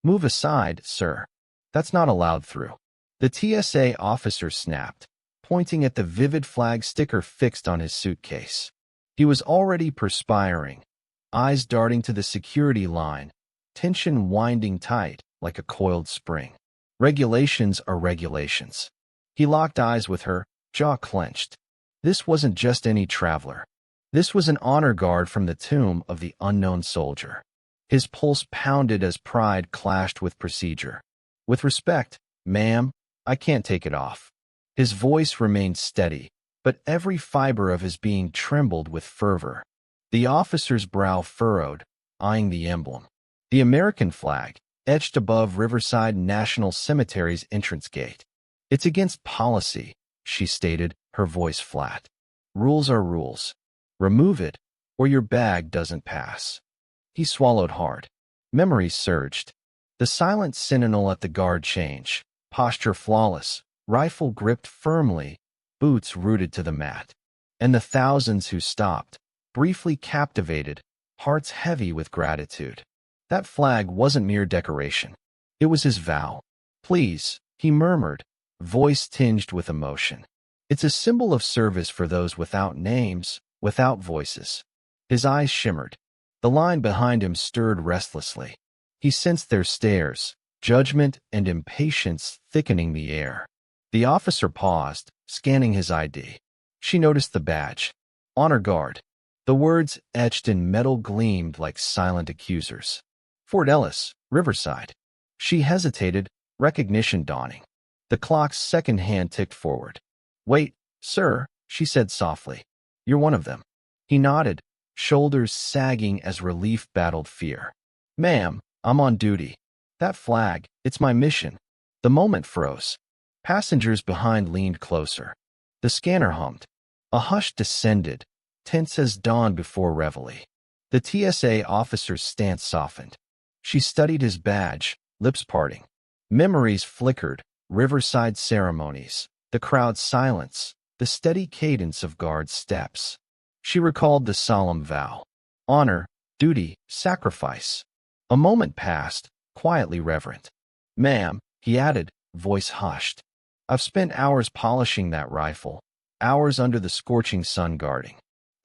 Move aside, sir. That's not allowed through. The TSA officer snapped, pointing at the vivid flag sticker fixed on his suitcase. He was already perspiring, eyes darting to the security line, tension winding tight like a coiled spring. Regulations are regulations. He locked eyes with her, jaw clenched. This wasn't just any traveler. This was an honor guard from the tomb of the unknown soldier. His pulse pounded as pride clashed with procedure. With respect, ma'am, I can't take it off. His voice remained steady, but every fiber of his being trembled with fervor. The officer's brow furrowed, eyeing the emblem. The American flag, etched above Riverside National Cemetery's entrance gate. It's against policy, she stated, her voice flat. Rules are rules. Remove it, or your bag doesn't pass. He swallowed hard. Memories surged. The silent sentinel at the guard change, posture flawless, rifle gripped firmly, boots rooted to the mat. And the thousands who stopped, briefly captivated, hearts heavy with gratitude. That flag wasn't mere decoration. It was his vow. Please, he murmured, voice tinged with emotion. It's a symbol of service for those without names, without voices. His eyes shimmered. The line behind him stirred restlessly. He sensed their stares, judgment and impatience thickening the air. The officer paused, scanning his ID. She noticed the badge. Honor Guard. The words etched in metal gleamed like silent accusers. Fort Ellis, Riverside. She hesitated, recognition dawning. The clock's second hand ticked forward. Wait, sir, she said softly. You're one of them. He nodded, shoulders sagging as relief battled fear. Ma'am, I'm on duty. That flag, it's my mission. The moment froze. Passengers behind leaned closer. The scanner hummed. A hush descended, tense as dawn before reveille. The TSA officer's stance softened. She studied his badge, lips parting. Memories flickered, Riverside ceremonies, the crowd's silence, the steady cadence of guards' steps. She recalled the solemn vow. Honor, duty, sacrifice. A moment passed, quietly reverent. Ma'am, he added, voice hushed. I've spent hours polishing that rifle, hours under the scorching sun guarding.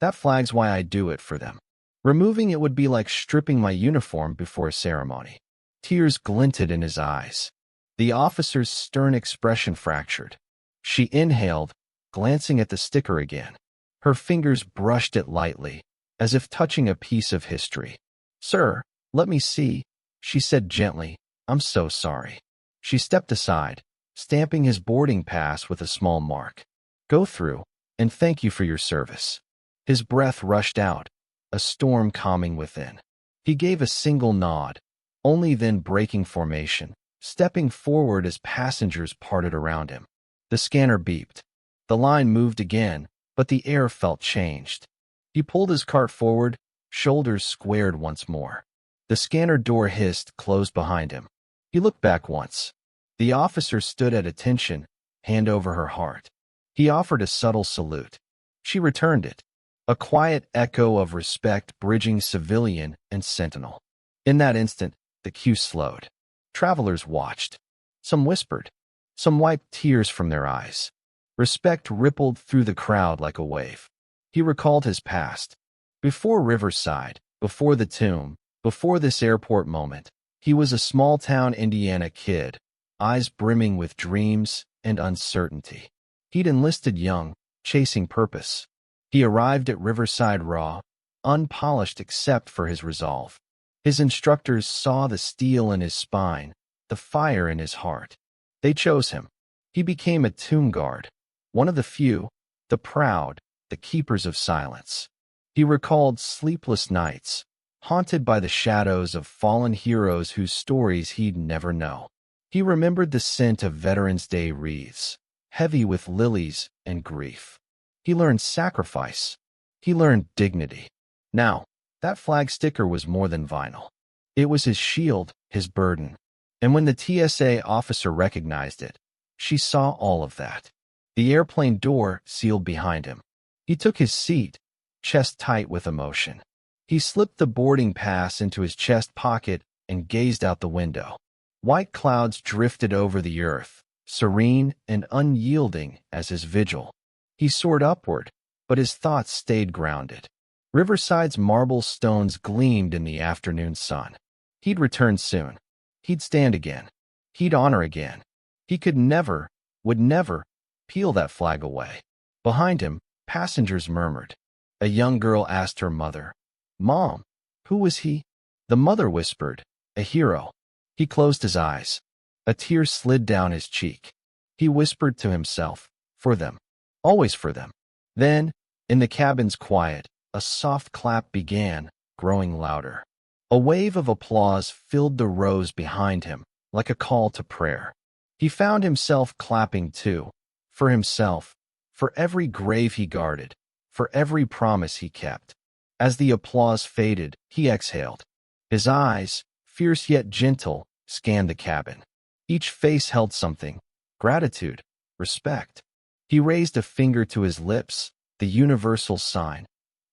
That flag's why I do it for them. Removing it would be like stripping my uniform before a ceremony. Tears glinted in his eyes. The officer's stern expression fractured. She inhaled, glancing at the sticker again. Her fingers brushed it lightly, as if touching a piece of history. Sir, let me see, she said gently. I'm so sorry. She stepped aside, stamping his boarding pass with a small mark. Go through, and thank you for your service. His breath rushed out, a storm calming within. He gave a single nod, only then breaking formation, stepping forward as passengers parted around him. The scanner beeped. The line moved again, but the air felt changed. He pulled his cart forward, shoulders squared once more. The scanner door hissed, closed behind him. He looked back once. The officer stood at attention, hand over her heart. He offered a subtle salute. She returned it, a quiet echo of respect bridging civilian and sentinel. In that instant, the queue slowed. Travelers watched. Some whispered. Some wiped tears from their eyes. Respect rippled through the crowd like a wave. He recalled his past. Before Riverside, before the tomb, before this airport moment, he was a small-town Indiana kid, eyes brimming with dreams and uncertainty. He'd enlisted young, chasing purpose. He arrived at Riverside raw, unpolished except for his resolve. His instructors saw the steel in his spine, the fire in his heart. They chose him. He became a tomb guard, one of the few, the proud, the keepers of silence. He recalled sleepless nights, haunted by the shadows of fallen heroes whose stories he'd never know. He remembered the scent of Veterans Day wreaths, heavy with lilies and grief. He learned sacrifice. He learned dignity. Now, that flag sticker was more than vinyl. It was his shield, his burden. And when the TSA officer recognized it, she saw all of that. The airplane door sealed behind him. He took his seat, chest tight with emotion. He slipped the boarding pass into his chest pocket and gazed out the window. White clouds drifted over the earth, serene and unyielding as his vigil. He soared upward, but his thoughts stayed grounded. Riverside's marble stones gleamed in the afternoon sun. He'd return soon. He'd stand again. He'd honor again. He could never, would never, peel that flag away. Behind him, passengers murmured. A young girl asked her mother, "Mom, who was he?" The mother whispered, "A hero." He closed his eyes. A tear slid down his cheek. He whispered to himself, "For them. Always for them." Then, in the cabin's quiet, a soft clap began, growing louder. A wave of applause filled the rows behind him, like a call to prayer. He found himself clapping too, for himself, for every grave he guarded, for every promise he kept. As the applause faded, he exhaled. His eyes, fierce yet gentle, scanned the cabin. Each face held something: gratitude, respect. He raised a finger to his lips, the universal sign.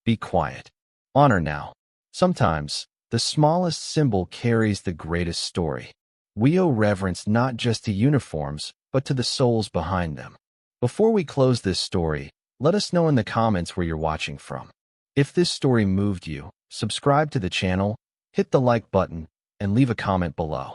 Be quiet. Honor now. Sometimes, the smallest symbol carries the greatest story. We owe reverence not just to uniforms, but to the souls behind them. Before we close this story, let us know in the comments where you're watching from. If this story moved you, subscribe to the channel, hit the like button, and leave a comment below.